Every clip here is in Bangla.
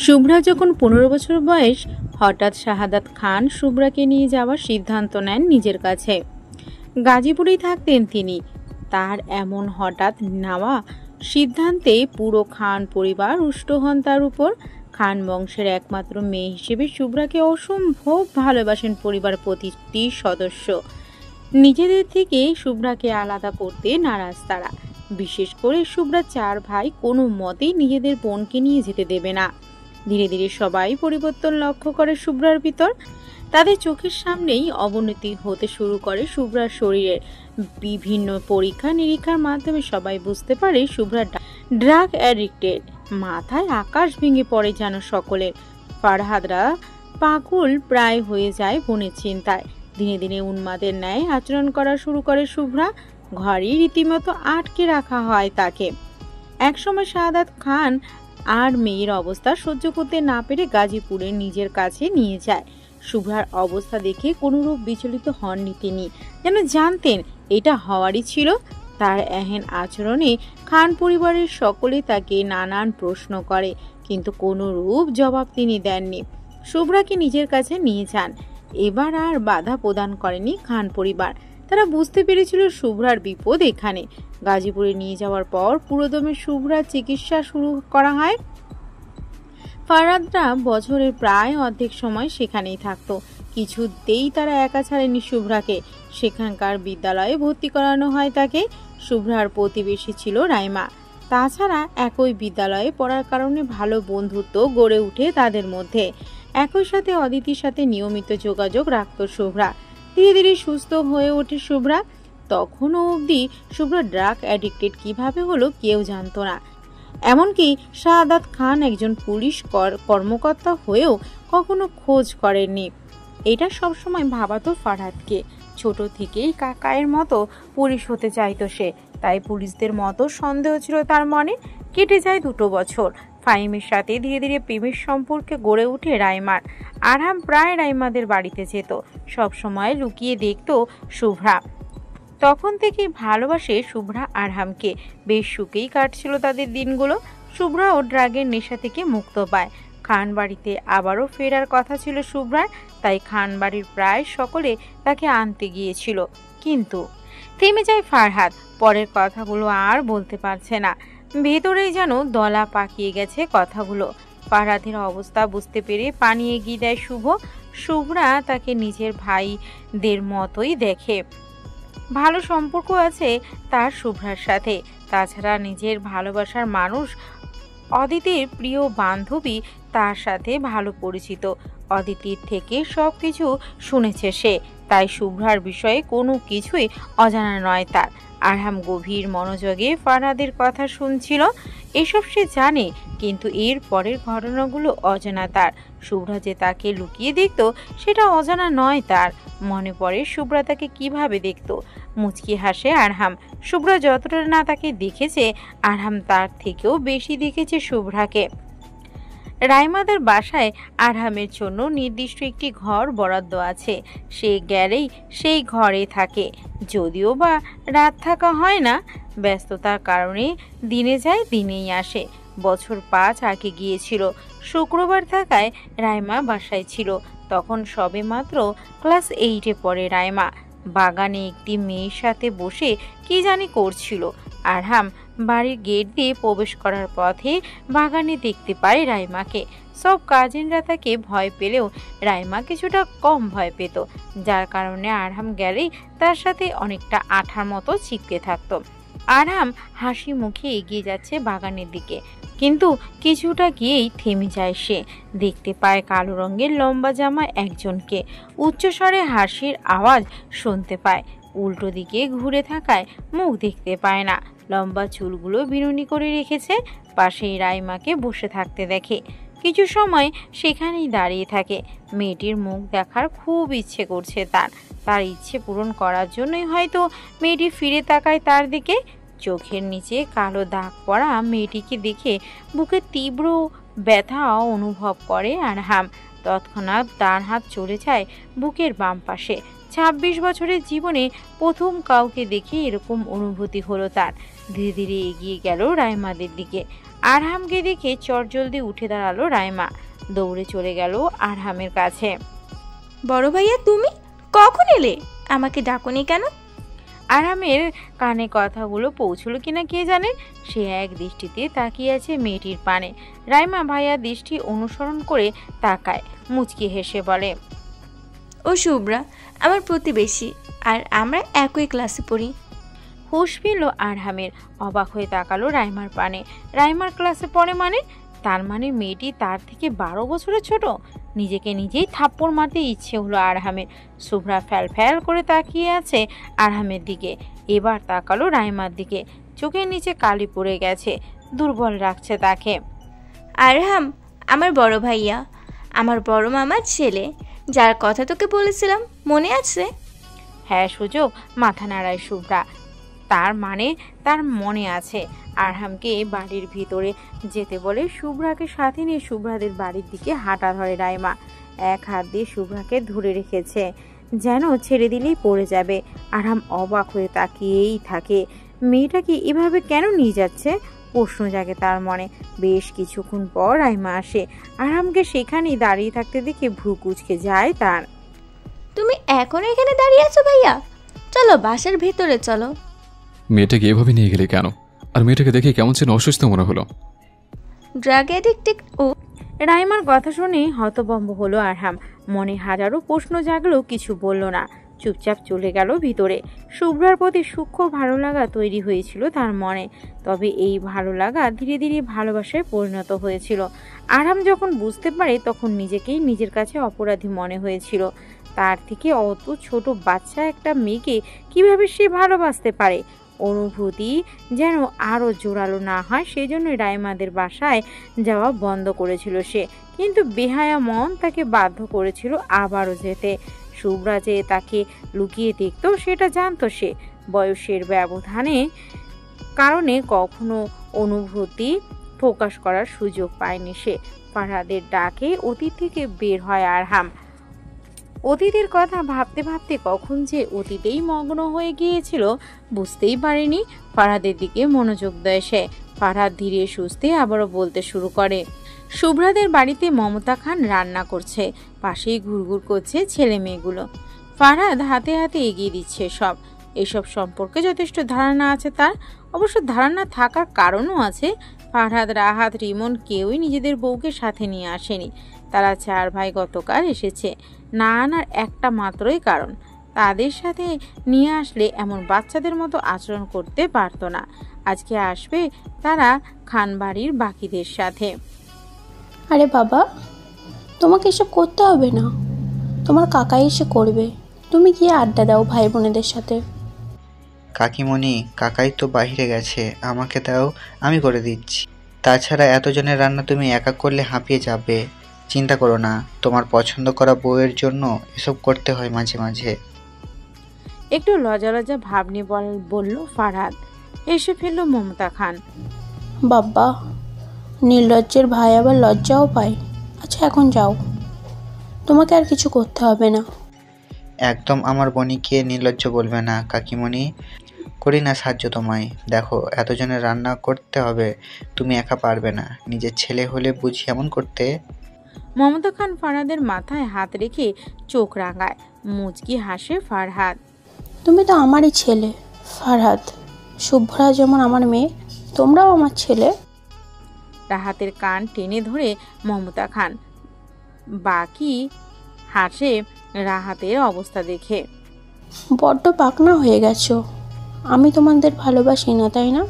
শুভ্রা যখন 15 বছর বয়স, হঠাৎ শাহাদাত খান শুভ্রাকে নিয়ে যাওয়ার সিদ্ধান্ত নেন নিজের কাছে। গাজীপুরেই থাকতেন তিনি। তার এমন হঠাৎ নেওয়া সিদ্ধান্তে পুরো খান পরিবার রুষ্ট হন তার উপর। খান বংশের একমাত্র মেয়ে হিসেবে শুভ্রাকে অসম্ভব ভালোবাসেন পরিবার প্রতিটি সদস্য। নিজেদের থেকে শুভ্রাকে আলাদা করতে নারাজ তারা। বিশেষ করে শুভ্রা 4 ভাই কোনো মতেই নিজেদের বোনকে নিয়ে যেতে দেবে না। ধীরে ধীরে সবাই পরিবর্তন লক্ষ্য করে শুভ্রার ভিতর। তাদের চোখের সামনেই অবনতি হতে শুরু করে শুভ্রার শরীরের। বিভিন্ন পরীক্ষা নিরীক্ষার মাধ্যমে সবাই বুঝতে পারে শুভ্রা ড্রাগ অ্যাডিক্টেড। মাথায় আকাশ ভেঙে পড়ে যেন সকলের। ফারহাদরা পাগল প্রায় হয়ে যায় বোনের চিন্তায়। দিনে দিনে উন্মাদের ন্যায় আচরণ করা শুরু করে শুভ্রা। ঘরে রীতিমতো আটকে রাখা হয় তাকে। একসময় শাহাদাত খান আর মেয়ের অবস্থা সহ্য করতে না পেরে গাজীপুরে নিজের কাছে নিয়ে যায়। শুভ্রার অবস্থা দেখে কোনরূপ বিচলিত হননি তিনি, যেন জানতেন এটা হওয়ারই ছিল। তার এহেন আচরণে খান পরিবারের সকলে তাকে নানান প্রশ্ন করে, কিন্তু কোনো রূপ জবাব তিনি দেননি। শুভ্রাকে নিজের কাছে নিয়ে যান। এবার আর বাধা প্রদান করেনি খান পরিবার। তারা বুঝতে পেরেছিল শুভ্রার বিপদ এখানে। গাজীপুরে নিয়ে যাওয়ার পর পুরোদমে শুভ্রার চিকিৎসা শুরু করা হয়। ফারহাদরা বছরের প্রায় অর্ধেক সময় সেখানেই থাকতো। কিছুতেই তারা একা ছাড়েনি শুভ্রাকে। সেখানকার বিদ্যালয়ে ভর্তি করানো হয় তাকে। শুভ্রার প্রতিবেশী ছিল রাইমা। তাছাড়া একই বিদ্যালয়ে পড়ার কারণে ভালো বন্ধুত্ব গড়ে উঠে তাদের মধ্যে। একই সাথে অদিতির সাথে নিয়মিত যোগাযোগ রাখত শুভ্রা। ধীরে ধীরে সুস্থ হয়ে ওঠে শুভ্রা। তখনও অবধি শুভ্রা ড্রাগ অ্যাডিক্টেড কিভাবে হলো কেউ জানতো না। এমনকি শাহাদাত খান একজন পুলিশ কর্মকর্তা হয়েও কখনো খোঁজ করেননি। এটা সবসময় ভাবাতো ফারহাদকে। ছোট থেকেই কাকায়ের মতো পুলিশ হতে চাইতো সে, তাই পুলিশদের মতো সন্দেহ ছিল তার মনে। কেটে যায় 2 বছর। ফাহিমের সাথে ধীরে ধীরে প্রেমের সম্পর্কে গড়ে ওঠে রাইমার। আরহাম প্রায় রাইমাদের বাড়িতে যেত, সবসময় লুকিয়ে দেখতো শুভ্রা। তখন থেকে ভালোবাসে শুভ্রা আরহামকে। বেশ সুখেই কাটছিল তাদের দিনগুলো। শুভ্রাও ড্রাগের নেশা থেকে মুক্ত পায়। খান বাড়িতে আবারও ফেরার কথা ছিল শুভ্রার, তাই খান বাড়ির প্রায় সকলে তাকে আনতে গিয়েছিল। কিন্তু থেমে যায় ফারহাদ। পরের কথাগুলো আর বলতে পারছে না। ভেতরেই যেন দলা পাকিয়ে গেছে কথাগুলো। ফারহাদের অবস্থা বুঝতে পেরে পানি এগিয়ে দেয় শুভ। শুভ্রা তাকে নিজের ভাইদের মতোই দেখে। ভালো সম্পর্ক আছে তার শুভ্রার সাথে। তাছাড়া নিজের ভালোবাসার মানুষ অদিতির প্রিয় বান্ধবী তার সাথে ভালো পরিচিত। অদিতির থেকে সবকিছু শুনেছে সে, তাই শুভ্রার বিষয়ে কোনো কিছুই অজানা নয় তার। আরহাম গভীর মনোযোগে ফারহাদের কথা শুনছিল। এসব সে জানে, কিন্তু এর পরের ঘটনাগুলো অজানা তার। শুভ্রা যে তাকে লুকিয়ে দেখত সেটা অজানা নয় তার। মনে পড়ে শুভ্রা তাকে কিভাবে দেখত। মুচকি হাসে আরহাম। শুভ্রা যতটা না তাকে দেখেছে, আরহাম তার থেকেও বেশি দেখেছে শুভ্রাকে। রাইমাদের বাসায় আরহামের জন্য নির্দিষ্ট একটি ঘর বরাদ্দ আছে। সে গেলেই সেই ঘরে থাকে। যদিও বা রাত থাকা হয় না, ব্যস্ততার কারণে দিনে যায় দিনেই আসে। বছর 5 আগে গিয়েছিল। শুক্রবার থাকায় রাইমা বাসায় ছিল। তখন সবে মাত্র ক্লাস 8-এ পড়ে রাইমা। বাগানে একটি মেয়ের সাথে বসে কি জানি করছিল। আরহাম বাড়ির গেট দিয়ে প্রবেশ করার পথে বাগানে দেখতে পায় রাইমাকে। সব কাজিনরা তাকে ভয় পেলেও রাইমা কিছুটা কম ভয় পেত, যার কারণে আরহাম গেলেই তার সাথে অনেকটা আঠার মতো চিপকে থাকতো। আরহাম হাসি মুখে এগিয়ে যাচ্ছে বাগানের দিকে, কিন্তু কিছুটা গিয়েই থেমে যায় সে। দেখতে পায় কালো রঙের লম্বা জামা একজনকে। উচ্চস্বরে হাসির আওয়াজ শুনতে পায়। উল্টো দিকে ঘুরে থাকায় মুখ দেখতে পায় না। লম্বা চুলগুলো বিনুনি করে রেখেছে। পাশেই রাইমাকে বসে থাকতে দেখে। কিছু সময় সেখানেই দাঁড়িয়ে থাকে। মেয়েটির মুখ দেখার খুব ইচ্ছে করছে তার ইচ্ছে পূরণ করার জন্যই হয়তো মেয়েটি ফিরে তাকায় তার দিকে। চোখের নিচে কালো দাগ পড়া মেয়েটিকে দেখে বুকে তীব্র ব্যথা অনুভব করে আরহাম। তৎক্ষণাৎ ডান হাত চলে যায় বুকের বাম পাশে। 26 বছরের জীবনে প্রথম কাউকে দেখে এরকম অনুভূতি হলো তার। ধীরে ধীরে এগিয়ে গেল রাইমাদের দিকে। আরহামকে দেখে চটজলদি উঠে দাঁড়ালো রাইমা। দৌড়ে চলে গেল আরহামের কাছে। বড় ভাইয়া, তুমি কখন এলে? আমাকে ডাকোনি কেন? আরহামের কানে কথাগুলো পৌঁছলো কিনা কে জানে। সে এক দৃষ্টিতে তাকিয়ে আছে মেয়েটির পানে। রাইমা ভাইয়া দৃষ্টি অনুসরণ করে তাকায়, মুচকি হেসে বলে, ও শুভ্রা আমার প্রতিবেশী, আর আমরা একই ক্লাসে পড়ি। হুঁশ ফিরল আরহামের। অবাক হয়ে তাকালো রাইমার পানে। রাইমার ক্লাসে পড়ে মানে? তার মানে মেয়েটি তার থেকে 12 বছরের ছোট। নিজেকে নিজেই থাপ্পড় মারতে ইচ্ছে হলো আরহামের। শুভ্রা ফ্যাল ফ্যাল করে তাকিয়ে আছে আরহামের দিকে। এবার তাকালো রাইমার দিকে। চোখের নিচে কালি পড়ে গেছে, দুর্বল রাখছে তাকে। আরহাম আমার বড় ভাইয়া, আমার বড় মামার ছেলে, যার কথা তোকে বলেছিলাম, মনে আছে? হ্যাঁ সুযোগ, মাথা নাড়ায় শুভ্রা। তার মানে তার মনে আছে। আরহামকে বাড়ির ভিতরে যেতে বলে শুভ্রাকে সাথে নিয়ে শুভ্রাদের বাড়ির দিকে হাঁটা ধরে রাইমা। এক হাত দিয়ে শুভ্রাকে ধরে রেখেছে, যেন ছেড়ে দিলেই পড়ে যাবে। আরহাম অবাক হয়ে তাকিয়েই থাকে। মেয়েটাকে এভাবে কেন নিয়ে যাচ্ছে? প্রশ্ন জাগে তার মনে। বেশ কিছুক্ষণ পর রাইমা আসে। আরহামকে সেখানেই দাঁড়িয়ে থাকতে দেখে ভ্রু কুঁচকে যায় তার। তুমি এখনো এখানে দাঁড়িয়ে আছো ভাইয়া? চলো বাসার ভেতরে চলো। মেয়েটাকে এভাবে নিয়ে গেলে কেন? আর মেয়েটাকে দেখে কেমন যেন অসুস্থ মনে হলো। ড্রাগ অ্যাডিক্টেড ও। রাইমার কথা শুনে হতভম্ব হলো আরহাম। মনে হাজারো প্রশ্ন জাগলেও কিছু বলল না, চুপচাপ চলে গেল ভিতরে। শুভ্রার প্রতি সূক্ষ্ম ভালো লাগা তৈরি হয়েছিল তার মনে। তবে এই ভালো লাগা ধীরে ধীরে ভালোবাসায় পরিণত হয়েছিল। আরহাম যখন বুঝতে পারে তখন নিজেকেই নিজের কাছে অপরাধী মনে হয়েছিল। তার থেকে অত ছোট বাচ্চা একটা মেয়েকে কিভাবে সে ভালোবাসতে পারে? অনুভূতি যেন আরও জোরালো না হয় সেজন্য রাইমাদের বাসায় যাওয়া বন্ধ করেছিল সে। কিন্তু বেহায়া মন তাকে বাধ্য করেছিল আবারও যেতে। শুভ্রা যে তাকে লুকিয়ে দেখত সেটা জানতো সে। বয়সের ব্যবধানে কারণে কখনো অনুভূতি প্রকাশ করার সুযোগ পায়নি সে। ফারহাদের ডাকে অতীত থেকে বের হয় আরহাম। অতীতের কথা ভাবতে ভাবতে কখন যে অতীতেই মগ্ন হয়ে গিয়েছিল বুঝতেই পারেনি। ফারহাদের দিকে মনোযোগ দেয় সে। ফারহাদ ধীরে সুস্থে আবারও বলতে শুরু করে। শুভ্রাদের বাড়িতে মমতা খান রান্না করছে, পাশেই ঘুরঘুর করছে ছেলে মেয়েগুলো। ফারহাদ হাতে হাতে এগিয়ে দিচ্ছে সব। এসব সম্পর্কে যথেষ্ট ধারণা আছে তার। অবশ্য ধারণা থাকার কারণও আছে। ফারহাদ, রাহাত, রিমন কেউই নিজেদের বউকে সাথে নিয়ে আসেনি। তারা 4 ভাই গতকাল এসেছে। না আনার একটা মাত্রই কারণ, তাদের সাথে নিয়ে আসলে এমন বাচ্চাদের মতো আচরণ করতে পারতো না। আজকে আসবে তারা খানবাড়ির বাকিদের সাথে। আরে বাবা, তোমাকে এসব করতে হবে না, তোমার কাকাই এসে করবে। তুমি গিয়ে আড্ডা দাও ভাই বোনেদের সাথে। কাকিমণি, কাকাই তো বাইরে গেছে, আমাকে দাও, আমি করে দিচ্ছি। তাছাড়া এতজনের রান্না তুমি একা করলে হাঁপিয়ে যাবে। চিন্তা করো না, তোমার পছন্দ করা বউয়ের জন্য এসব করতে হয় মাঝে মাঝে। একটু লজ্জা লজ্জা ভাব নিয়ে বলল ফারহাদ। এসে ফেলল মমতা খান। বাবা, নির্লজ্জের ভাই আবার লজ্জাও পায়। আচ্ছা এখন যাও, তোমাকে আর কিছু করতে হবে না। একদম আমার বনিকে নির্লজ্জ বলবে না কাকিমণি। করি না সাহায্য তোমায়। দেখো, এতজনের রান্না করতে হবে, তুমি একা পারবে না। নিজের ছেলে হলে বুঝি এমন করতে? মমতা খান ফারহাদের মাথায় হাত রেখে চোখ রাঙায়। মুচকি হাসে ফারহাদ। তুমি তো আমারই ছেলে ফারহাদ। শুভ্রা যেমন আমার মেয়ে, তোমরাও আমার ছেলে। রাহাতের কান টেনে ধরে মমতা খান। বাকি হাসে রাহাতের অবস্থা দেখে। বড্ড পাকনা হয়ে গেছো। আমি তোমাদের ভালোবাসি না, তাই না?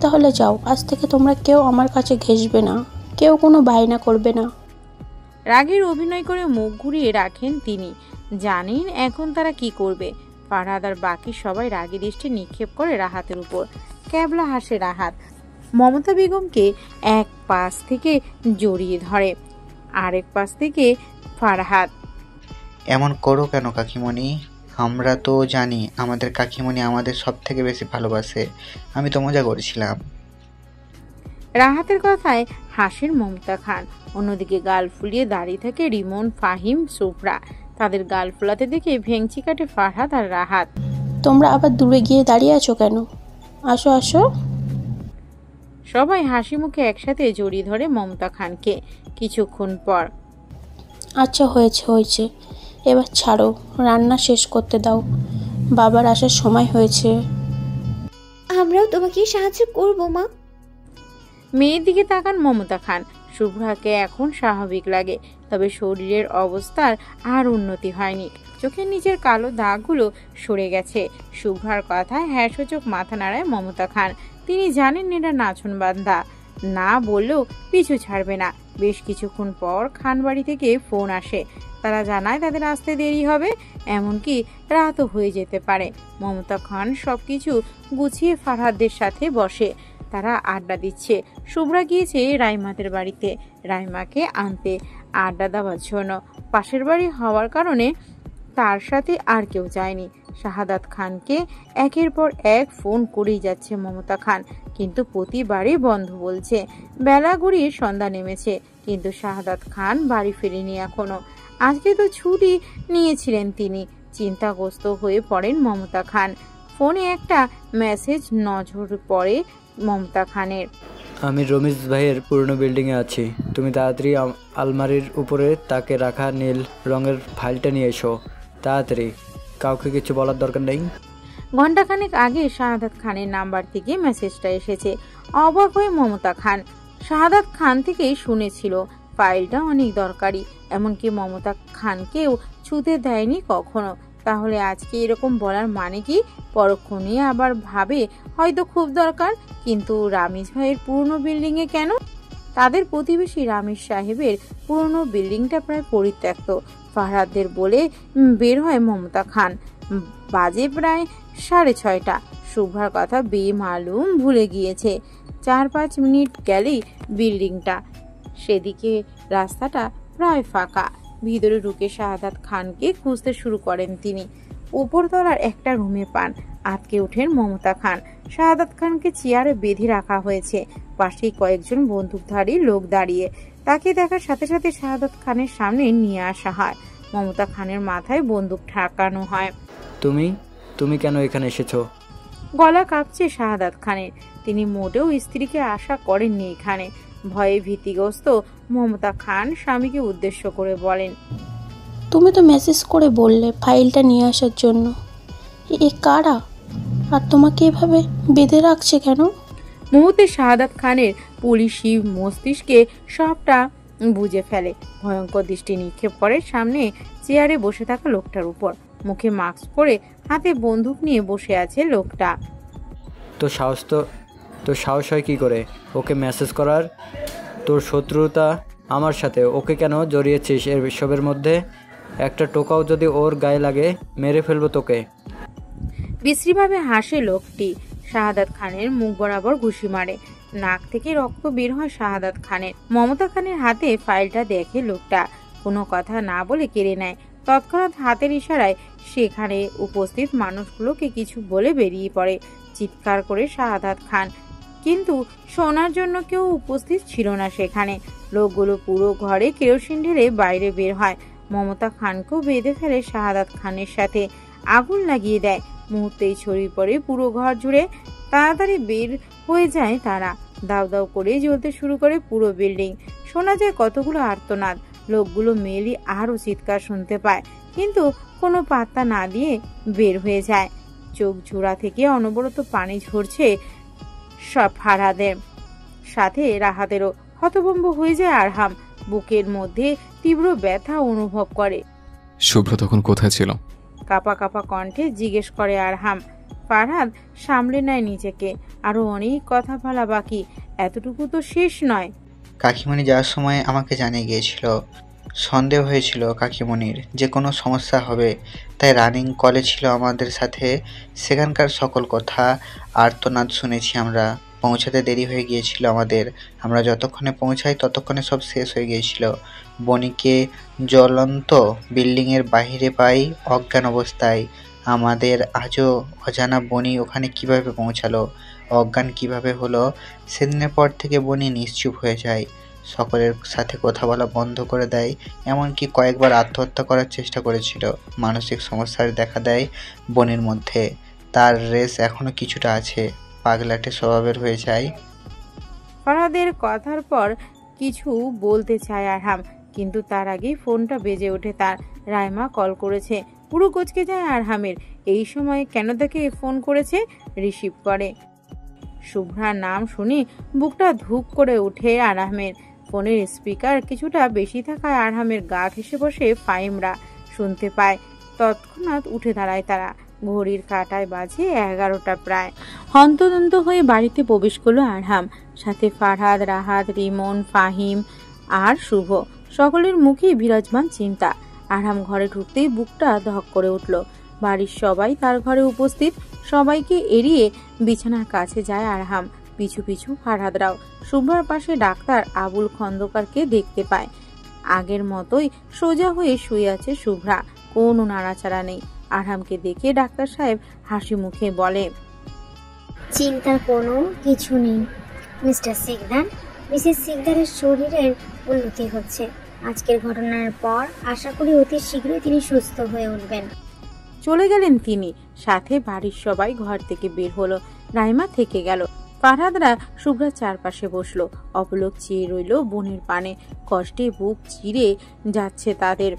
তাহলে যাও, আজ থেকে তোমরা কেউ আমার কাছে ঘেঁষবে না, কেউ কোনো বায়না করবে না। রাগের অভিনয় করে মুখ ঘুরিয়ে রাখেন তিনি। জানেন এখন তারা কি করবে। ফারহাদ আর বাকি সবাই রাগী দৃষ্টি নিক্ষেপ করে রাহাতের উপর। ক্যাবলা হাসে রাহাত। মমতা বেগমকে এক পাশ থেকে জড়িয়ে ধরে, আরেক পাশ থেকে ফারহাদ। এমন করো কেন কাকিমণি? আমরা তো জানি আমাদের কাকিমণি আমাদের সব থেকে বেশি ভালোবাসে। আমি তো মজা করছিলাম। রাহাতের কথায় হাসেন মমতা খান। অন্যদিকে গাল ফুলিয়ে দাঁড়িয়ে থাকে রিমন, ফাহিম, শুভ্রা। তাদের গাল ফোলাতে দেখে ভেংচি কাটে ফারহাদ আর রাহাত। তোমরা আবার দূরে গিয়ে দাঁড়িয়ে আছো কেন? আসো আসো। সবাই হাসি মুখে একসাথে জড়িয়ে ধরে মমতা খানকে। কিছুক্ষণ পর, আচ্ছা হয়েছে হয়েছে, এবার ছাড়ো, রান্না শেষ করতে দাও, বাবার আসার সময় হয়েছে। আমরাও তোমাকে সাহায্য করব মা। মেয়ের দিকে তাকান মমতা খান। শুভ্রাকে এখন স্বাভাবিক লাগে, তবে শরীরের অবস্থার আর উন্নতি হয়নি। চোখের নিচের কালো দাগগুলো সরে গেছে। শুভ্রার কথায় হ্যাঁ সূচক মাথা নাড়ায় মমতা খান। তিনি জানেন এটা নাচন বান্ধা, না বললেও পিছু ছাড়বে না। বেশ কিছুক্ষণ পর খান বাড়ি থেকে ফোন আসে। তারা জানায় তাদের আসতে দেরি হবে, এমনকি রাতও হয়ে যেতে পারে। মমতা খান সবকিছু গুছিয়ে ফারহাদের সাথে বসে। তারা আড্ডা দিচ্ছে। শুভ্রা গিয়েছে রাইমাদের বাড়িতে রাইমাকে আনতে, আড্ডা দেওয়ার জন্য। পাশের বাড়ি হওয়ার কারণে তার সাথে আর কেউ যায়নি। শাহাদাত খানকে একের পর এক ফোন করেই যাচ্ছে মমতা খান, কিন্তু প্রতিবারই বন্ধ বলছে। বেলা গড়িয়ে সন্ধ্যা নেমেছে, কিন্তু শাহাদাত খান বাড়ি ফেরেনি এখনো। আজকে তো ছুটি নিয়েছিলেন তিনি। চিন্তাগ্রস্ত হয়ে পড়েন মমতা খান। ফোনে একটা মেসেজ নজর পড়ে মমতা খানের। আমি রমিজ ভাইয়ের পুরনো বিল্ডিংয়ে আছি, তুমি তাড়াতাড়ি আলমারির উপরে তাকে রাখা নীল রঙের ফাইলটা নিয়ে এসো, তাড়াতাড়ি, কাউকে কিছু বলার দরকার নেই। ঘণ্টাখানেক আগে শাহাদাত খানের নাম্বার থেকে মেসেজটা এসেছে। অবাক হয়ে মমতা খান শাহাদাত খান থেকেই শুনেছিল ফাইলটা অনেক দরকারি, এমনকি মমতা খানকেও ছুতে দেয়নি কখনো। তাহলে আজকে এরকম বলার মানে কি? পরক্ষণে আবার ভাবে হয়তো খুব দরকার, কিন্তু রামিজ ভাইয়ের পুরনো বিল্ডিং এ কেন? তাদের প্রতিবেশী রামিজ সাহেবের পুরনো বিল্ডিংটা প্রায় পরিত্যক্ত। ফারহাদদের বলে বের হয় মমতা খান। বাজে প্রায় 6:30। শুভ্রার কথা বেমালুম ভুলে গিয়েছে। 4-5 মিনিট গেলেই বিল্ডিংটা, সেদিকে রাস্তাটা প্রায় ফাঁকা। ভিতরে ঢুকে শাহাদাত খানকে খুঁজতে শুরু করেন তিনি। উপরতলার একটা রুমে পান। আটকে ওঠেন মমতা খান। শাহাদাত খানকে চেয়ারে বেঁধে রাখা হয়েছে, পাশেই কয়েকজন বন্দুকধারী লোক দাঁড়িয়ে। তাকে দেখার সাথে সাথে শাহাদাত খানের সামনে নিয়ে আসা হয়। মমতা খানের মাথায় বন্দুক ঠাকানো হয়। তুমি কেন এখানে এসেছো? গলা কাঁপছে শাহাদাত খানের। তিনি মোটেও স্ত্রীকে আশা করেননি এখানে। ভয়ে ভীতিগ্রস্ত মমতা খান স্বামীকে উদ্দেশ্য করে বলেন, তুমি তো মেসেজ করে বললে ফাইলটা নিয়ে আসার জন্য, এ কারা আর তোমাকে এভাবে বেঁধে রাখছে কেন? মুহূর্তে শাহাদাত খানের পুলিশি মস্তিষ্কে সবটা বুঝে ফেলে। ভয়ঙ্কর দৃষ্টি নিক্ষেপ করে সামনে চেয়ারে বসে থাকা লোকটার উপর। মুখে মাস্ক পরে হাতে বন্দুক নিয়ে বসে আছে লোকটা। তোর সাহস হয় কি করে ওকে মেসেজ করার? তোর শত্রুতা আমার সাথে, ওকে কেন জড়িয়েছিস এর সবের মধ্যে? একটা টোকাও যদি ওর গায়ে লাগে মেরে ফেলবো তোকে। বিশ্রীভাবে হাসে লোকটি। শাহাদাত খানের মুখ বরাবর ঘুষি মারে। নাক থেকে রক্ত বের হয় শাহাদাত খানের। মমতা খানের হাতে ফাইলটা দেখে লোকটা কোনো কথা না বলে কেড়ে নেয়। তৎক্ষণাৎ হাতের ইশারায় সেখানে উপস্থিত মানুষগুলোকে কিছু বলে বেরিয়ে পড়ে। চিৎকার করে শাহাদাত খান, কিন্তু শোনার জন্য কেউ উপস্থিত ছিল না সেখানে। লোকগুলো পুরো ঘরে কেরোসিন ঢেলে বাইরে বের হয়। মমতা খানকেও বেঁধে ফেলে শাহাদাত খানের সাথে। আগুন লাগিয়ে দেয়। মুহূর্তেই ছড়িয়ে পড়ে পুরো ঘর জুড়ে। তাড়াতাড়ি বের হয়ে যায় তারা। দাউ দাউ করে জ্বলতে শুরু করে পুরো বিল্ডিং। শোনা যায় কতগুলো আর্তনাদ। লোকগুলো মেলি আরও চিৎকার শুনতে পায়, কিন্তু কোনো পাত্তা না দিয়ে বের হয়ে যায়। চোখ জোড়া থেকে অনবরত পানি ঝরছে সব ফারহাদের, সাথে রাহাতেরও। হতভম্ব হয়ে যায় আরহাম। বুকের মধ্যে তীব্র ব্যথা অনুভব করে। শুভ্র তখন কোথায় ছিল? কাপা কাপা কণ্ঠে জিজ্ঞেস করে আরহাম। ফারহাদ সামলে নেয় নিজেকে। আরো অনেক কথা বলা বাকি, এতটুকু তো শেষ নয়। কাকিমণি যাওয়ার সময় আমাকে জানিয়ে গিয়েছিল। সন্দেহ হয়েছিল কাকিমণির যে কোনো সমস্যা হবে, তাই রানিং কলে ছিল আমাদের সাথে। সেখানকার সকল কথা আর্তনাদ শুনেছি আমরা। পৌঁছাতে দেরি হয়ে গিয়েছিল আমাদের। আমরা যতক্ষণে পৌঁছাই ততক্ষণে সব শেষ হয়ে গিয়েছিল। বনিকে জ্বলন্ত বিল্ডিংয়ের বাইরে পাই অজ্ঞান অবস্থায়। আমাদের আজও অজানা বনি ওখানে কিভাবে পৌঁছালো, অজ্ঞান কিভাবে হলো। সেদিনের পর থেকে বনি নিশ্চুপ হয়ে যায়। সকলের সাথে কথা বলা বন্ধ করে দেয়, এমনকি কয়েকবার আত্মহত্যা করার চেষ্টা করেছিল। মানসিক সমস্যার দেখা দেয় বোনের মধ্যে। তার রেস এখনো কিছুটা আছে, পাগলাটে স্বভাবের হয়ে যায়। ফারহাদের কথার পর কিছু বলতে চায় আরহাম, কিন্তু তার আগেই ফোনটা বেজে ওঠে তার। রাইমা কল করেছে। পুরো কোচকে যায় আরহামের। এই সময় কেন তাকে ফোন করেছে? রিসিভ করে। শুভ্রার নাম শুনে বুকটা ধুপ করে ওঠে আরহামের। ফোনের স্পিকার কিছুটা বেশি থাকায় আরহামের গা ঘেঁষে বসে ফাহিমরা শুনতে পায়। তৎক্ষণাৎ উঠে দাঁড়ায় তারা। ঘড়ির কাঁটায় বাজে 11টা প্রায়। হন্তদন্ত হয়ে বাড়িতে প্রবেশ করলো আরহাম, সাথে ফারহাদ, রাহাত, রিমন, ফাহিম আর শুভ। সকলের মুখেই বিরাজমান চিন্তা। আরহাম ঘরে ঢুকতেই বুকটা ধক করে উঠল। বাড়ির সবাই তার ঘরে উপস্থিত। সবাইকে এড়িয়ে বিছানার কাছে যায় আরহাম, পিছু পিছু ফারহাদরাও। শুভ্রার পাশে ডাক্তার আবুল খন্দকারকে দেখতে পায়। আগের মতোই সোজা হয়ে শুয়ে আছে শুভ্রা, কোনো নাড়াচাড়া নেই। আরহামকে দেখে ডাক্তার সাহেব হাসি মুখে বলে, চিন্তার কোনো কিছু নেই মিস্টার সিকদার। মিসেস সিকদারের শরীরের উন্নতি হচ্ছে। আজকের ঘটনার পর আশা করি অতি শীঘ্রই তিনি সুস্থ হয়ে উঠবেন। চলে গেলেন তিনি। সাথে বাড়ির সবাই ঘর থেকে বের হলো। রাইমা থেকে গেল। ফারহাদরা শুভ্রার চারপাশে বসলো। অপলক চেয়ে রইল বোনের পানে। কষ্টে বুক চিরে যাচ্ছে তাদের।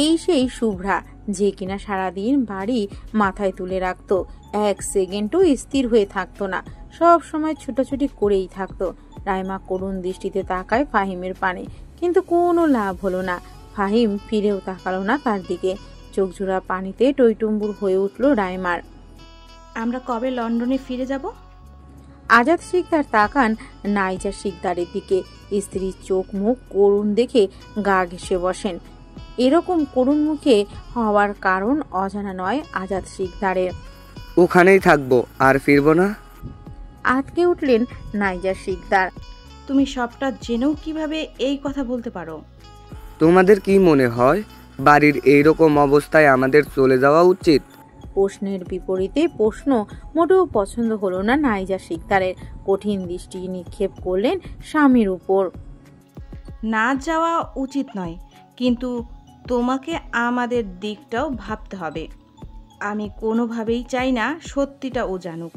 এই সেই শুভ্রা যে কিনা সারাদিন বাড়ি মাথায় তুলে রাখতো, এক সেকেন্ডও স্থির হয়ে থাকতো না, সব সময় ছুটোছুটি করেই থাকতো। রাইমা করুণ দৃষ্টিতে তাকায় ফাহিমের পানে, কিন্তু কোনো লাভ হলো না। ফাহিম ফিরেও তাকালো না তার দিকে। চোখজোড়া পানিতে টইটুম্বুর হয়ে উঠল রাইমার। আমরা কবে লন্ডনে ফিরে যাব? আজাদ শিকদার তাকান নাইজা শিকদারের দিকে। স্ত্রীর চোখ মুখ করুণ দেখে গা ঘেঁষে বসেন। এরকম করুণ মুখে হওয়ার কারণ অজানা নয় আজাদ শিকদারের। ওখানেই থাকবো, আর ফিরবো না। আটকে উঠলেন নাইজা শিকদার। তুমি সবটা জেনেও কিভাবে এই কথা বলতে পারো? তোমাদের কি মনে হয় বাড়ির এইরকম অবস্থায় আমাদের চলে যাওয়া উচিত? প্রশ্নের বিপরীতে প্রশ্ন মোটেও পছন্দ হলো না নাইজা শিকদারের। কঠিন দৃষ্টি নিক্ষেপ করলেন স্বামীর উপর। না যাওয়া উচিত নয়, কিন্তু তোমাকে আমাদের দিকটাও ভাবতে হবে। আমি কোনোভাবেই চাই না সত্যিটা ও জানুক।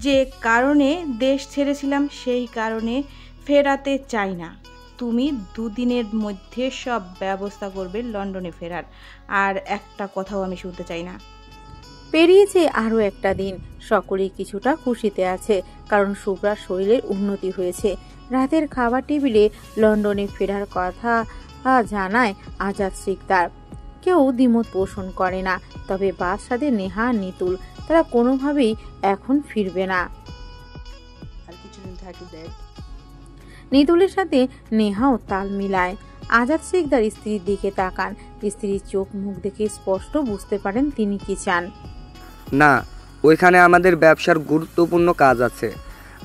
যে কারণে দেশ ছেড়েছিলাম সেই কারণে ফেরাতে চাই না। তুমি 2 দিনের মধ্যে সব ব্যবস্থা করবে লন্ডনে ফেরার, আর একটা কথাও আমি শুনতে চাই না। পেরিয়েছে আরো একটা দিন। সকলেই কিছুটা খুশিতে আছে, কারণ শুভ্রার শরীরের উন্নতি হয়েছে। রাতের খাবার টেবিলে লন্ডনে ফেরার কথা জানায় আজাদ শিকদার। কেউ দ্বিমত পোষণ করে না, তবে বাদশাদের নেহা নিতুল তারা কোনোভাবেই এখন ফিরবে না। আর কিছুদিন থাকি দেখ। নিতুলের সাথে নেহাও তাল মিলায়। আজাদ শিকদার স্ত্রীর দিকে তাকান। স্ত্রীর চোখ মুখ দেখে স্পষ্ট বুঝতে পারেন তিনি কি চান। না, ওইখানে আমাদের ব্যবসার গুরুত্বপূর্ণ কাজ আছে।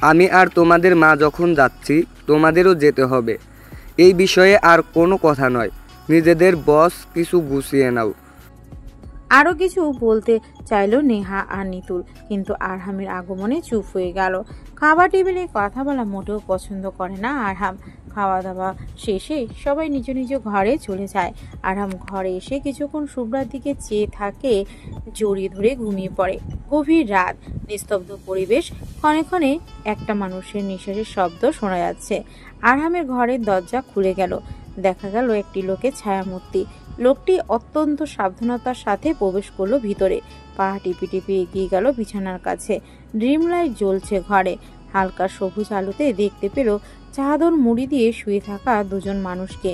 আমি আর তোমাদের মা যখন যাচ্ছি, তোমাদেরও যেতে হবে। এই বিষয়ে আর কোনো কথা নয়। নিজেদের বস কিছু গুছিয়ে নাও। আরো কিছু বলতে চাইল নেহা আর নিতুল, কিন্তু আরহামের আগমনে চুপ হয়ে গেল। খাবার টেবিলে কথা বলা মোটেও পছন্দ করে না আরহাম। খাওয়া দাওয়া শেষে সবাই নিজ নিজ ঘরে চলে যায়। আরহাম ঘরে এসে কিছুক্ষণ শুভ্রার দিকে চেয়ে থাকে, জড়িয়ে ধরে ঘুমিয়ে পড়ে। গভীর রাত, নিস্তব্ধ পরিবেশ। ক্ষণে ক্ষণে একটা মানুষের নিঃশ্বাসের শব্দ শোনা যাচ্ছে। আরহামের ঘরের দরজা খুলে গেল। দেখা গেল একটি লোকের ছায়ামূর্তি। লোকটি অত্যন্ত সাবধানতার সাথে প্রবেশ করলো ভিতরে। পা টিপি টিপি এগিয়ে গেল বিছানার কাছে। ড্রিম লাইট জ্বলছে ঘরে। হালকা সবুজ আলোতে দেখতে পেল চাদর মুড়ি দিয়ে শুয়ে থাকা 2জন মানুষকে।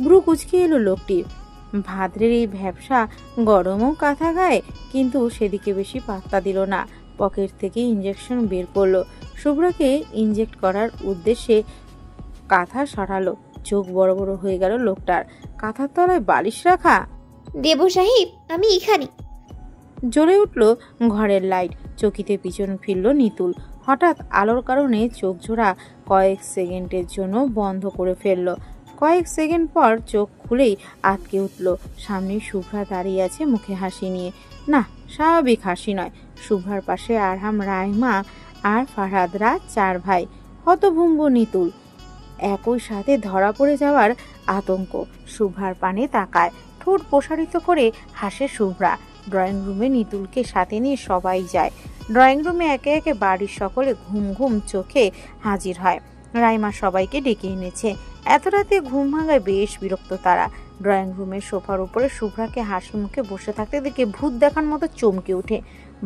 ব্রু কুচকে এলো লোকটির। ভাদ্রের এই ভ্যাবসা গরমও কাঁথা গায়ে, কিন্তু সেদিকে বেশি পাত্তা দিল না। পকেট থেকে ইঞ্জেকশন বের করলো। শুভ্রাকে ইনজেক্ট করার উদ্দেশ্যে কাঁথা সরালো। চোখ বড় বড় হয়ে গেল লোকটার। কাঁথার তলায় বালিশ রাখা। দেবু সাহেব, আমি এখানে। জ্বলে উঠল ঘরের লাইট। চকিতে পিছন ফিরল নিতুল। হঠাৎ আলোর কারণে চোখ জোড়া কয়েক সেকেন্ডের জন্য বন্ধ করে ফেলল। কয়েক সেকেন্ড পর চোখ খুলেই আটকে উঠল। সামনে শুভ্রা দাঁড়িয়ে আছে মুখে হাসি নিয়ে। না, স্বাভাবিক হাসি নয়। শুভ্রার পাশে আরহাম, রাইমা আর ফারহাদরা 4 ভাই। হতভম্ব নিতুল। একই সাথে ধরা পড়ে যাওয়ার আতঙ্ক। শুভ্রার পানে তাকায়, ঠোঁট প্রসারিত করে হাসে শুভ্রা। ড্রয়িং রুমে নিতুলকে সাথে নিয়ে সবাই যায়। ড্রয়িং রুমে একে একে বাড়ির সকলে ঘুম ঘুম চোখে হাজির হয়। রাইমা সবাইকে ডেকে এনেছে। এত রাতে ঘুম ভাঙায় বেশ বিরক্ত তারা। ড্রয়িং রুমের সোফার উপরে শুভ্রাকে হাসি মুখে বসে থাকতে দেখে ভূত দেখার মতো চমকে ওঠে।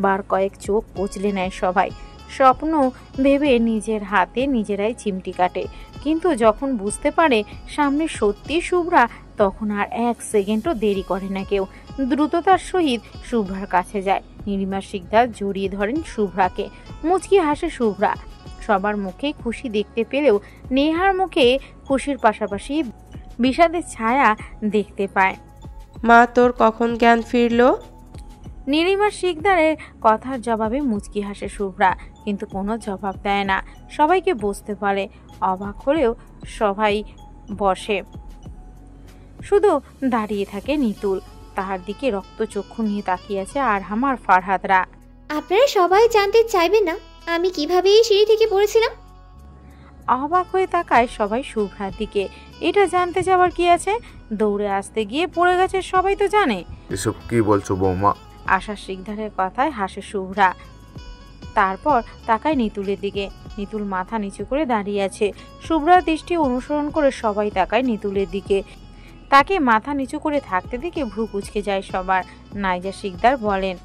বার কয়েক চোখ কচলে নেয় সবাই। স্বপ্ন ভেবে নিজের হাতে নিজেরাই চিমটি কাটে, কিন্তু যখন বুঝতে পারে সামনে সত্যি শুভ্রা, তখন আর এক সেকেন্ডও দেরি করে না কেউ। দ্রুততার সহিত শুভ্রার কাছে যায়। নীলিমা শিকদার জড়িয়ে ধরেন শুভ্রাকে। মুচকি হাসে শুভ্রা। সবার মুখে খুশি দেখতে পেলেও নেহার মুখে খুশির পাশাপাশি বিষাদের ছায়া দেখতে পায়। মা, তোর কখন জ্ঞান ফিরলো? নীলিমা শিকদারের কথার জবাবে মুচকি হাসে শুভ্রা, কিন্তু কোনো জবাব দেয় না। সবাইকে বসতে পারে। অবাক হলেও সবাই বসে, শুধু দাঁড়িয়ে থাকে নিতুল। তাহার দিকে রক্তচক্ষু নিয়ে তাকিয়ে আছে আরহাম আর ফারহাদরা। আপনারা সবাই জানতে চাইবেন না আমি কিভাবে এই সিঁড়ি থেকে পড়েছিলাম? অবাক হয়ে তাকায় সবাই শুভ্রার দিকে। এটা জানতে যাওয়ার কি আছে? দৌড়ে আসতে গিয়ে পড়ে গেছে, সবাই তো জানে। এসব কি বলছো বৌমা? আশা শিকদারের কথায় হাসে শুভ্রা। তারপর তাকায় নিতুলের দিকে। নিতুল মাথা নিচু করে দাঁড়িয়ে আছে। শুভ্রার দৃষ্টি অনুসরণ করে সবাই তাকায় নিতুলের দিকে। তাকে মাথা নিচু করে থাকতে দেখে ভ্রু কুঁচকে যায় সবার। নাইজা শিকদার বলেন,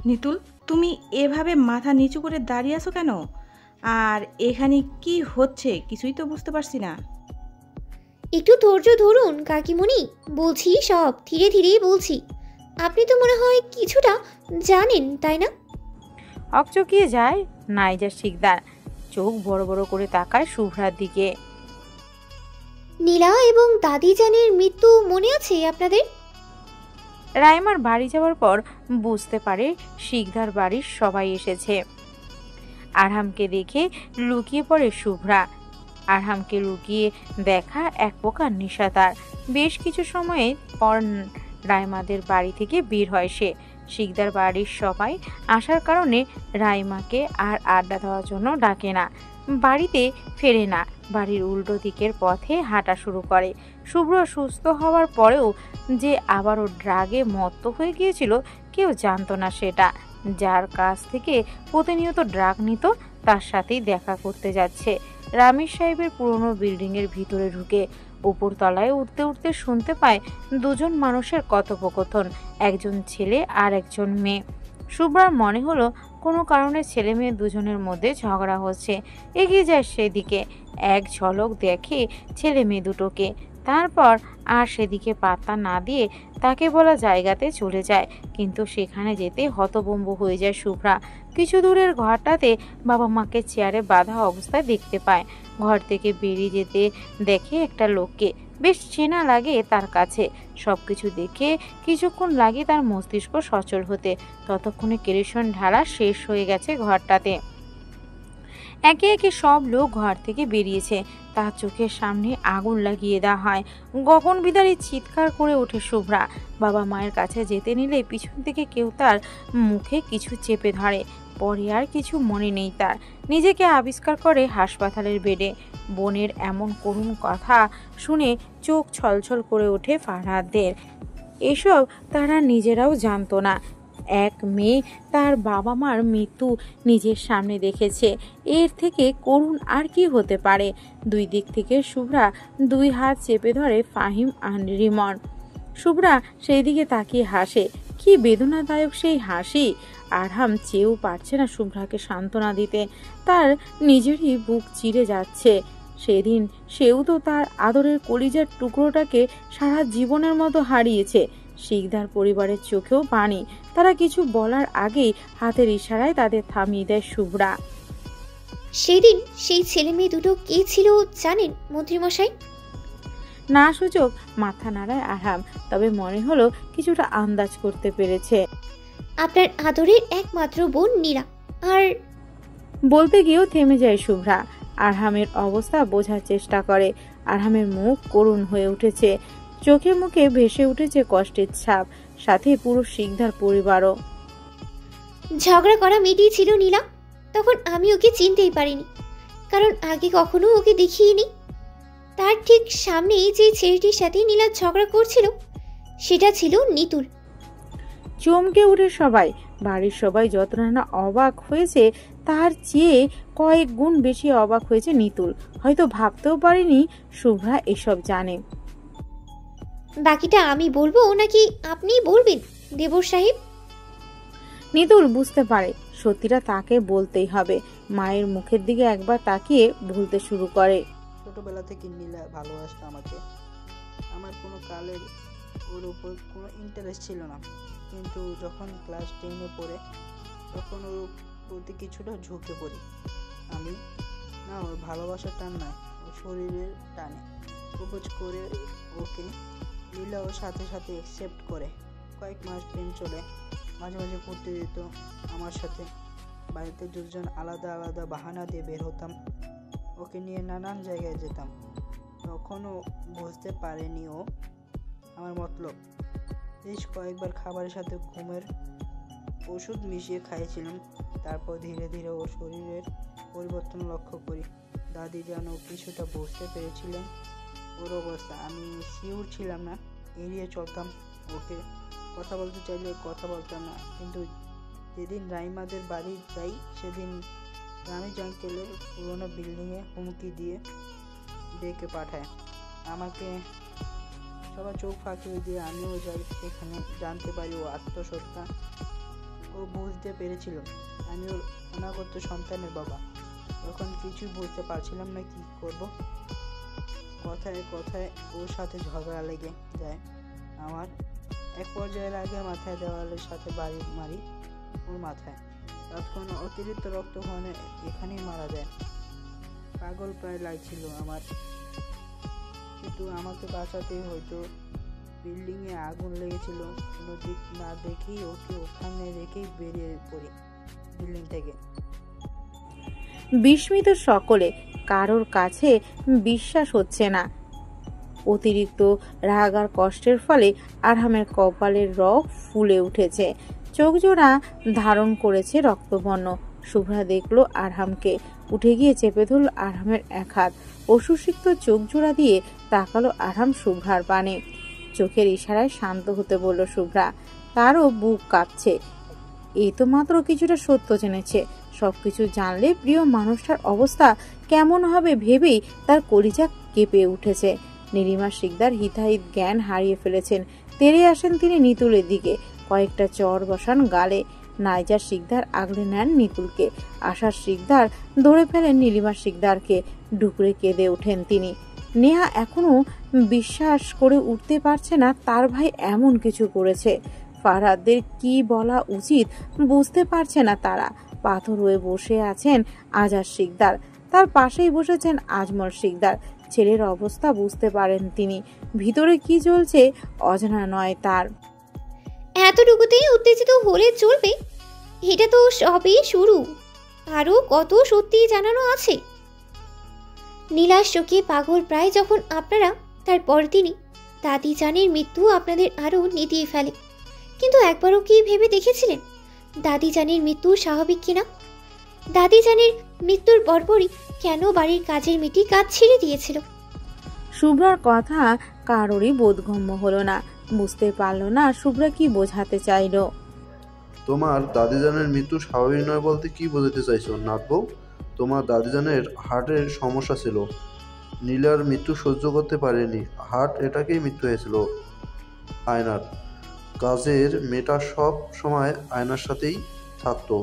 নিতুল, তুমি এভাবে মাথা নিচু করে দাঁড়িয়ে আছো কেন? আর এখানে কি হচ্ছে কিছুই তো বুঝতে পারছি না। একটু ধৈর্য ধরুন কাকিমণি, বলছি সব ধীরে ধীরেই বলছি। আপনি তো মনে হয় কিছুটা জানেন, তাই না? হকচকিয়ে যায় নাইজা শিকদার। চোখ বড় বড় করে তাকায় শুভ্রার দিকে। নীলা এবং দাদি জানের মৃত্যু মনে আছে আপনাদের? রাইমার বাড়ি যাওয়ার পর বুঝতে পারে শিকদার বাড়ির সবাই এসেছে। আরহামকে দেখে লুকিয়ে পড়ে শুভ্রা। আরহামকে লুকিয়ে দেখা এক প্রকার নেশা তার। বেশ কিছু সময় পর রাইমাদের বাড়ি থেকে বের হয় সে। শিকদার বাড়ির সবাই আসার কারণে রাইমাকে আর আড্ডা দেওয়ার জন্য ডাকে না, বাড়িতে ফেরে না। বাড়ির উল্টো দিকের পথে হাঁটা শুরু করে। শুভ্র সুস্থ হওয়ার পরেও যে আবারও ড্রাগে মত্ত হয়ে গিয়েছিল কেউ জানতো না সেটা। যার কাছ থেকে প্রতিনিয়ত ড্রাগ নিত তার সাথেই দেখা করতে যাচ্ছে। রামির সাহেবের পুরনো বিল্ডিংয়ের ভিতরে ঢুকে উপরতলায় উঠতে উঠতে শুনতে পায় দুজন মানুষের কথোপকথন, একজন ছেলে আর একজন মেয়ে। শুভ্রার মনে হলো কোনো কারণে ছেলে মেয়ে দুজনের মধ্যে ঝগড়া হচ্ছে। এগিয়ে যায় সেদিকে। এক ঝলক দেখে ছেলে মেয়ে দুটোকে, তারপর আর সেদিকে পাত্তা না দিয়ে তাকে বলা জায়গাতে চলে যায়। কিন্তু সেখানে যেতে হতভম্ব হয়ে যায় শুভ্রা। কিছু দূরের ঘরটাতে বাবা মাকে চেয়ারে বাঁধা অবস্থায় দেখতে পায়। ঘর থেকে বেরিয়ে যেতে দেখে একটা লোককে, বেশ চেনা লাগে তার কাছে। সবকিছু দেখে কিছুক্ষণ লাগে তার মস্তিষ্ক সচল হতে। ততক্ষণে কেরোসিন ঢালা শেষ হয়ে গেছে ঘরটাতে। একে একে সব লোক ঘর থেকে বেরিয়েছে। তার চোখের সামনে আগুন লাগিয়ে দেওয়া হয়। গগন বিদারী চিৎকার করে ওঠে শুভ্রা। বাবা মায়ের কাছে যেতে নিলে পিছন থেকে কেউ তার মুখে কিছু চেপে ধরে। পরে আর কিছু মনে নেই তার। নিজেকে আবিষ্কার করে হাসপাতালের বেডে। বোনের এমন করুণ কথা শুনে চোখ ছলছল করে ওঠে ফারহাদের। এসব তারা নিজেরাও জানতো না। এক মেয়ে তার বাবা মার মৃত্যু নিজের সামনে দেখেছে। এর থেকে করুণ আর কি হতে পারে? দুই দিক থেকে শুভ্রা দুই হাত চেপে ধরে ফাহিম আর রিমন। শুভ্রা সেই দিকে তাকিয়ে হাসে। কি বেদনাদায়ক সেই হাসি! আরহাম চেয়েও পারছে না শুভ্রাকে সান্ত্বনা দিতে। তার নিজেরই বুক চিরে যাচ্ছে। সেদিন সেও তো তার আদরের কলিজার টুকরোটাকে সারা জীবনের মতো হারিয়েছে। শিকদার পরিবারের চোখেও পানি। তারা কিছু বলার আগেই হাতের ইশারায় তাদের থামিয়ে দেয় শুভ্রা। সেদিন সেই ছেলে মেয়ে দুটো কে ছিল জানেন মন্ত্রীমশাই? না সূচক মাথা নাড়ায় আরহাম, তবে মনে হলো কিছুটা আন্দাজ করতে পেরেছে। আপনার আদরের একমাত্র বোন নীরা। আর বলতে গিয়েও থেমে যায় শুভ্রা। আরহামের অবস্থা বোঝার চেষ্টা করে। আরহামের মুখ করুণ হয়ে উঠেছে। চোখে মুখে ভেসে উঠেছে কষ্টের ছাপ, সাথে পুরো শিকদার পরিবারও। ঝগড়া করা মেয়েটি ছিল নীলা। তখন আমি ওকে চিনতেই পারিনি, কারণ আগে কখনো ওকে দেখিনি। তার ঠিক সামনেই যে ছেলেটির সাথে নীলা ঝগড়া করছিল সেটা ছিল নিতুল। চমকে উঠে সবাই। বাড়ির সবাই যতটা না অবাক হয়েছে তার চেয়ে কয়েক গুণ বেশি অবাক হয়েছে নিতুল। হয়তো ভাবতেও পারেনি শুভ্রা এসব জানে। বাকিটা আমি বলবো নাকি আপনি বলবেন দেবর সাহেব? নিতুল বুঝতে পারে সত্যিটা তাকে বলতেই হবে। মায়ের মুখের দিকে একবার তাকিয়ে বলতে শুরু করে। ছোটবেলা থেকে নীলা ভালোবাসতো আমাকে। আমার কোনো কালের ওর উপর কোনো ইন্টারেস্ট ছিল না, কিন্তু যখন ক্লাস 10-এ পড়ে তখন ওর প্রতি কিছুটা ঝুঁকে পড়ি আমি। না, ওর ভালোবাসার টান নয়, ওর শরীরের টানে প্রপোজ করে ওকে। নীলা ওর সাথে সাথে অ্যাকসেপ্ট করে। কয়েক মাস প্রেম চলে, মাঝে মাঝে ঘুরতে যেত আমার সাথে। বাড়িতে দুজন আলাদা আলাদা বাহানা দিয়ে বের হতাম, ওকে নিয়ে নানান জায়গায় যেতাম। তখনও বুঝতে পারেনি ও আমার মতলব। বেশ কয়েকবার খাবারের সাথে ঘুমের ওষুধ মিশিয়ে খাইয়েছিলাম। তারপর ধীরে ধীরে ওর শরীরের পরিবর্তন লক্ষ্য করি। দাদি যেন কিছুটা বুঝতে পেরেছিলেন ওর অবস্থা। আমি শিওর ছিলাম না, এড়িয়ে চলতাম ওকে। কথা বলতে চাইলে কথা বলতাম না। কিন্তু যেদিন রাইমাদের বাড়ি যাই সেদিন রামিজ আঙ্কেলের পুরোনো বিল্ডিংয়ে হুমকি দিয়ে ডেকে পাঠায় আমাকে। সবার চোখ ফাঁকি দিয়ে আমিও যাই সেখানে। জানতে পারি ও আত্মসত্তা। ও বুঝতে পেরেছিল আমি ওর অনাগত সন্তানের বাবা। তখন কিছুই বুঝতে পারছিলাম না কি করব। কথায় কথায় ওর সাথে ঝগড়া লেগে যায় আমার। এক পর্যায়ের আগে মাথায় দেওয়ালের সাথে বাড়ি মারি ওর মাথায়। তৎক্ষণাৎ অতিরিক্ত রক্তক্ষরণে এখানেই মারা যায়। পাগল প্রায় লাগছিল আমার, কিন্তু আমাকে বাঁচাতেই হয়তো। বিল্ডিংয়ে আগুন লেগেছিল, কোনো দিক না দেখেই ওকে ওখানে রেখেই বেরিয়ে পড়ি বিল্ডিং থেকে। বিস্মিত সকলে, কারোর কাছে বিশ্বাস হচ্ছে না। অতিরিক্ত রাগ আর কষ্টের ফলে আরহামের কপালের রগ ফুলে উঠেছে, চোখ জোড়া ধারণ করেছে রক্তবর্ণ। শুভ্রা দেখলো আরহামকে, উঠে গিয়ে চেপে ধরল আরহামের এক হাত। অসুসিক্ত চোখ জোড়া দিয়ে তাকালো আরহাম শুভ্রার পানে। চোখের ইশারায় শান্ত হতে বলল শুভ্রা। তারও বুক কাঁপছে। এই তো মাত্র কিছুটা সত্য জেনেছে। সবকিছু জানলে প্রিয় মানুষটার অবস্থা কেমন হবে ভেবেই তার কলিজা কেঁপে উঠেছে। নীলিমা শিকদার হিতাহিত জ্ঞান হারিয়ে ফেলেছেন। তেড়ে আসেন তিনি নিতুলের দিকে, কয়েকটা চর বসান গালে। নাইজা শিকদার আগলে নেন নিতুলকে। আশার শিকদার ধরে ফেলেন নীলিমা শিকদারকে। ডুকরে কেঁদে ওঠেন তিনি। নেহা এখনো বিশ্বাস করে উঠতে পারছে না তার ভাই এমন কিছু করেছে। ফারহাদের কি বলা উচিত বুঝতে পারছে না তারা। পাথর হয়ে বসে আছেন আজাদ শিকদার, তার পাশেই বসেছেন আজমল শিকদার। ছেলের অবস্থা বুঝতে পারেন তিনি। ভিতরে কি চলছে অজানা নয় তার। এতটুকুতেই উত্তেজিত হলে চলবে? এটা তো সবই শুরু, আরো কত সত্যি জানানো আছে। নীলার শোকে পাগল প্রায় যখন আপনারা, তারপর তিনি দাদি জানের মৃত্যু আপনাদের আরো নিতিয়ে ফেলে। কিন্তু একবারও কি ভেবে দেখেছিলেন দাদি জানের মৃত্যু স্বাভাবিক কিনা? দাদি জানের মৃত্যুর পরপরই কেন বাড়ির কাজের মেয়েটি কাজ ছেড়ে দিয়েছিল? শুভ্রার কথা কারোরই বোধগম্য হলো না। বুঝতে পারলো না শুভ্রা কি বোঝাতে চাইলো। তোমার দাদিজানের মৃত্যু স্বাভাবিক নয় বলতে কি বোঝাতে চাইছো নাতবউ? তোমার দাদিজানের হার্টের সমস্যা ছিল। নীলার মৃত্যু সহ্য করতে পারেনি, হার্ট এটাকেই মৃত্যু হয়েছিল। আয়নার কাজের মেয়েটা সব সময় আয়নার সাথেই থাকতো,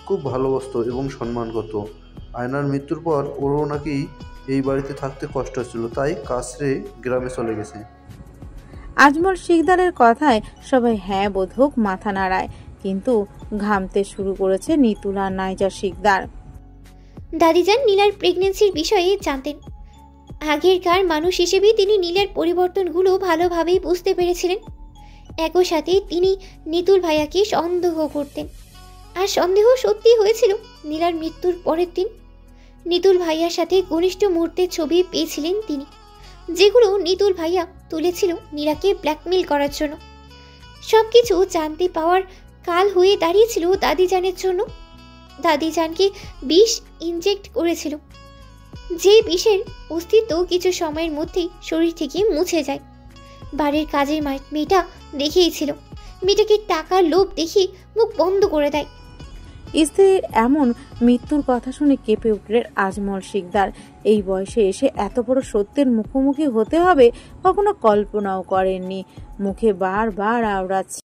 খুব ভালোবাসতো এবং সম্মান করতো। আয়নার মৃত্যুর পর ওরও নাকি এই বাড়িতে থাকতে কষ্ট হচ্ছিল, তাই কাছরে গ্রামে চলে গেছে। আজমল শিকদারের কথায় সবাই হ্যাঁ বোধক মাথা নাড়ায়, কিন্তু ঘামতে শুরু করেছে নিতুল আর নাইজা শিকদার। দাদিজান নীলার প্রেগনেন্সির বিষয়ে জানতেন। আগেরকার মানুষ হিসেবে তিনি নীলার পরিবর্তনগুলো ভালোভাবেই বুঝতে পেরেছিলেন। একই সাথে তিনি নিতুল ভাইয়াকে সন্দেহ করতেন, আর সন্দেহ সত্যি হয়েছিল নীলার মৃত্যুর পরের দিন। নিতুল ভাইয়ার সাথে ঘনিষ্ঠ মুহূর্তের ছবি পেয়েছিলেন তিনি, যেগুলো নিতুল ভাইয়া তুলেছিল নীলাকে ব্ল্যাকমেল করার জন্য। সবকিছু জানতে পাওয়ার কাল হয়ে দাঁড়িয়েছিল দাদিজানের জন্য। দাদিজানকে বিষ ইনজেক্ট করেছিল, যে বিষের অস্তিত্ব কিছু সময়ের মধ্যেই শরীর থেকে মুছে যায়। বাড়ির কাজের মেয়েটা দেখেই ছিল, মেয়েটাকে টাকার লোভ দেখে মুখ বন্ধ করে দেয়। স্ত্রীর এমন মৃত্যুর কথা শুনে কেঁপে উঠলেন আজমল শিকদার। এই বয়সে এসে এত বড় সত্যের মুখোমুখি হতে হবে কখনো কল্পনাও করেননি। মুখে বারবার আওড়াচ্ছে